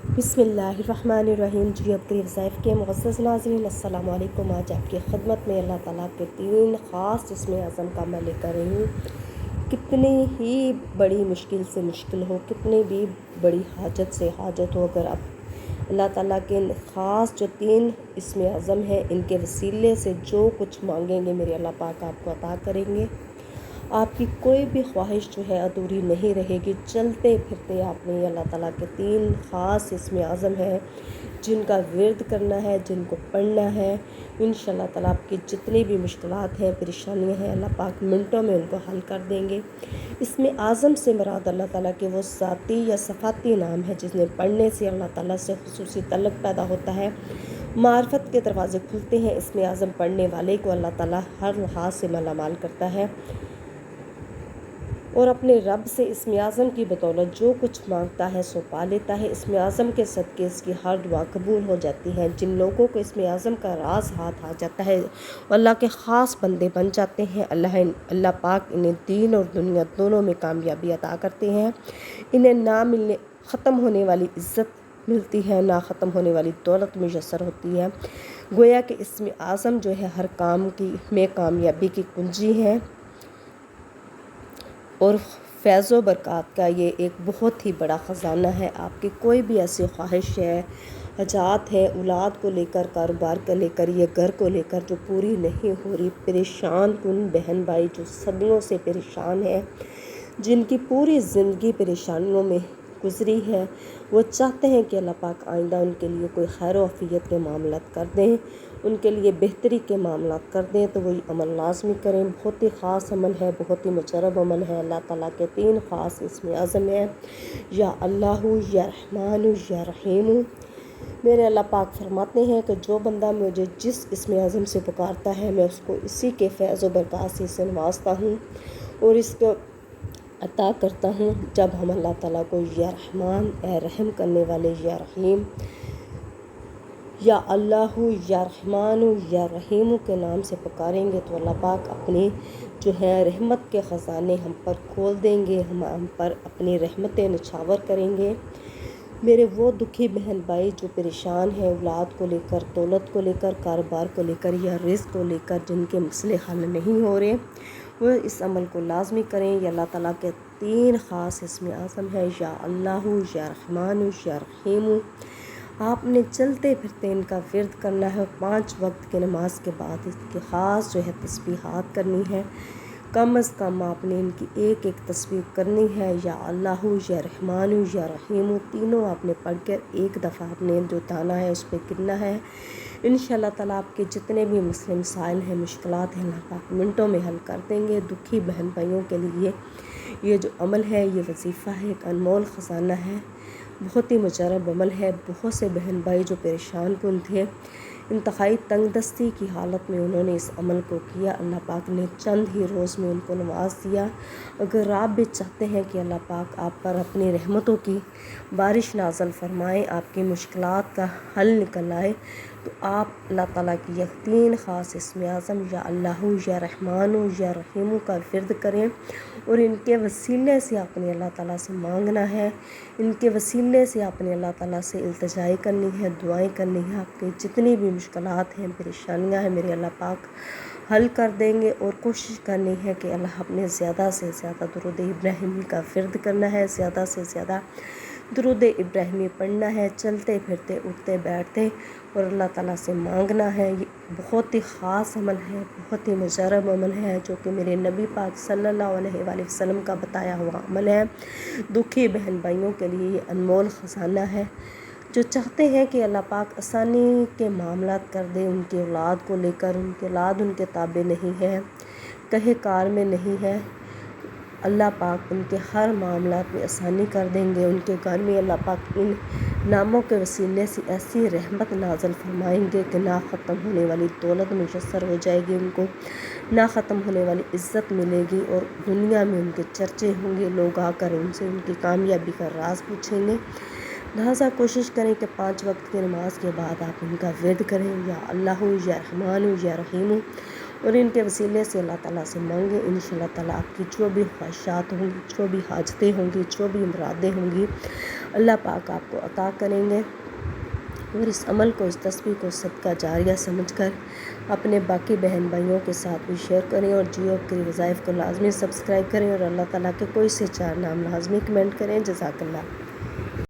बिस्मिल्लाहिर्रहमानिर्रहीम। जी अब वज़ाइफ के मुअज़्ज़ज़ नाज़रीन, अस्सलामु अलैकुम। आज आपकी खिदमत में अल्लाह ताला के 3 ख़ास इस्मे अज़म का मैं लेकर आई हूँ। कितनी ही बड़ी मुश्किल से मुश्किल हो, कितनी भी बड़ी हाजत से हाजत हो, अगर आप अल्लाह ताला के ख़ास जो 3 इस्मे अज़म हैं, इनके वसीले से जो कुछ मांगेंगे मेरे अल्लाह पाक आपको अता करेंगे। आपकी कोई भी ख्वाहिश जो है अधूरी नहीं रहेगी। चलते फिरते आपने अल्लाह ताला के 3 ख़ास इस्मे आज़म हैं जिनका विर्द करना है, जिनको पढ़ना है। इंशाअल्लाह ताला आपकी जितनी भी मुश्किलात हैं, परेशानियां हैं, अल्लाह पाक मिनटों में उनको हल कर देंगे। इसमें आज़म से मुराद अल्लाह ताला के वो ज़ाती या सफ़ाती नाम है जिन्हें पढ़ने से अल्लाह ताला से खुसूसी तल्लुक़ पैदा होता है, मार्फत के दरवाज़े खुलते हैं। इसमें आज़म पढ़ने वाले को अल्लाह ताला हर लिहाज से मालामाल करता है और अपने रब से इसमें आज़म की बदौलत जो कुछ मांगता है सो पा लेता है। इसमें आज़म के सदक़े इसकी हर दुआ कबूल हो जाती है। जिन लोगों को इसमें आज़म का राज हाथ आ जाता है अल्लाह के ख़ास बंदे बन जाते हैं। अल्लाह पाक इन्हें दीन और दुनिया दोनों में कामयाबी अता करते हैं। इन्हें ना मिलने ख़त्म होने वाली इज़्ज़त मिलती है, ना ख़त्म होने वाली दौलत मुयस्सर होती है। गोया कि इसमें आज़म जो है हर काम की में कामयाबी की कुंजी है और फैज़ व बरक़ात का ये एक बहुत ही बड़ा ख़जाना है। आपकी कोई भी ऐसी ख्वाहिश है, हजात है, औलाद को लेकर, कारोबार को लेकर, ये घर को लेकर जो पूरी नहीं हो रही, परेशान कुन बहन भाई जो सदियों से परेशान है, जिनकी पूरी ज़िंदगी परेशानियों में गुज़री है, वो चाहते हैं कि अल्लाह पाक आइंदा उनके लिए कोई खैर व आफ़ियत के मामलात कर दें, उनके लिए बेहतरी के मामलात कर दें, तो वही अमल लाज़मी करें। बहुत ही ख़ास अमल है, बहुत ही मुजरब अमल है। अल्लाह ताला के 3 ख़ास इसमें आज़म हैं, या अल्लाहु, या रहमानु, या रहीमु। मेरे अल्लाह पाक फरमाते हैं कि जो बंदा मुझे जिस इसमें आज़म से पुकारता है, मैं उसको इसी के फैज़ व बरक़ात से नवाजता हूँ और इसको अता करता हूँ। जब हम अल्लाह ताला को या रहमान, ए रहम करने वाले, या रहीम, या अल्लाहु, या रहमानु, या रहीमु के नाम से पुकारेंगे तो अल्लाह पाक अपनी जो है रहमत के ख़ज़ाने हम पर खोल देंगे, हम पर अपनी रहमतें निछावर करेंगे। मेरे वो दुखी बहन भाई जो परेशान हैं औलाद को लेकर, दौलत को लेकर, कारोबार को लेकर या रिज़्क़ को लेकर, जिनके मसले हल नहीं हो रहे, वो इस अमल को लाजमी करें। या अल्लाह ताला के 3 ख़ास इसमें आज़म है, या अल्लाहु, या रहमानु, या रहीमु। आपने चलते फिरते इनका विर्द करना है। 5 वक्त की नमाज के बाद इसकी ख़ास जो है तस्बीहात करनी है। कम अज़ कम आपने इनकी एक एक तस्बीह करनी है। या अल्लाहु, या रहमानु, या रहीमु तीनों आपने पढ़कर एक दफ़ा आपने जो दाना है उस पर गिनना है। इंशाअल्लाह ताला आपके जितने भी मसले मसाइल हैं, मुश्किलात हैं, अल्लाह पाक मिनटों में हल कर देंगे। दुखी बहन भाइयों के लिए ये जो अमल है, ये वजीफ़ा है, एक अनमोल ख़जाना है, बहुत ही मुजरब अमल है। बहुत से बहन भाई जो परेशान कुन थे, इंतहाई तंगदस्ती की हालत में उन्होंने इस अमल को किया। अल्लाह पाक ने चंद ही रोज़ में उनको नवाज दिया। अगर आप भी चाहते हैं कि अल्लाह पाक आप पर अपनी रहमतों की बारिश नाज़ल फरमाए, आपकी मुश्किलात का हल निकल आए, तो आप अल्लाह ताला की यह 3 ख़ास इसमें आज़म, या अल्लाहु, या रहमानु, या रहीमु का विर्द करें और इनके वसीले से आपने अल्लाह ताला से मांगना है। इनके वसीले से आपने अल्लाह ताला से इल्तिजाई करनी है, दुआएं करनी है। आपकी जितनी भी मुश्किलात हैं, परेशानियां हैं, मेरे अल्लाह पाक हल कर देंगे। और कोशिश करनी है कि अल्लाह अपने ज़्यादा से ज़्यादा दुरूद इब्राहिमी का विर्द करना है, ज़्यादा से ज़्यादा दुरूद इब्राहिमी पढ़ना है, चलते फिरते, उठते बैठते और अल्लाह ताला से मांगना है। ये बहुत ही ख़ास अमल है, बहुत ही मुजरब अमल है, जो कि मेरे नबी पाक सल्लल्लाहु अलैहि वसल्लम का बताया हुआ अमल है। दुखी बहन भाइयों के लिए ये अनमोल ख़जाना है। जो चाहते हैं कि अल्लाह पाक आसानी के मामलात कर दे, उनकी औलाद को लेकर, उनकी औलाद उनके ताबे नहीं है, कहे कार में नहीं है, अल्लाह पाक उनके हर मामलात में आसानी कर देंगे। उनके घर में अल्लाह पाक इन नामों के वसीले से ऐसी रहमत नाज़ल फरमाएंगे कि ना ख़त्म होने वाली दौलत मुयस्सर हो जाएगी, उनको ना ख़त्म होने वाली इज़्ज़त मिलेगी और दुनिया में उनके चर्चे होंगे। लोग आकर उनसे उनकी कामयाबी का राज पूछेंगे। लिहाजा कोशिश करें कि 5 वक्त की नमाज के बाद आप उनका विर्द करें, या अल्लाहु, या रहमानु, या रहीमु। اور ان کے وسیلے سے اللہ تعالیٰ سے مانگیں، انشاءاللہ تعالیٰ آپ کی جو بھی خواہشات ہوں گی، جو بھی حاجتیں ہوں گی، جو بھی مرادیں ہوں گی، اللہ پاک آپ کو عطا کریں گے۔ اور اس عمل کو، اس تسبیح کو صدقہ جاریہ سمجھ کر اپنے باقی بہن بھائیوں کے ساتھ بھی شیئر کریں، اور جیو کے وظائف کو لازمی سبسکرائب کریں، اور اللہ تعالیٰ کے کوئی سے 4 نام لازمی کمنٹ کریں۔ جزاک اللہ۔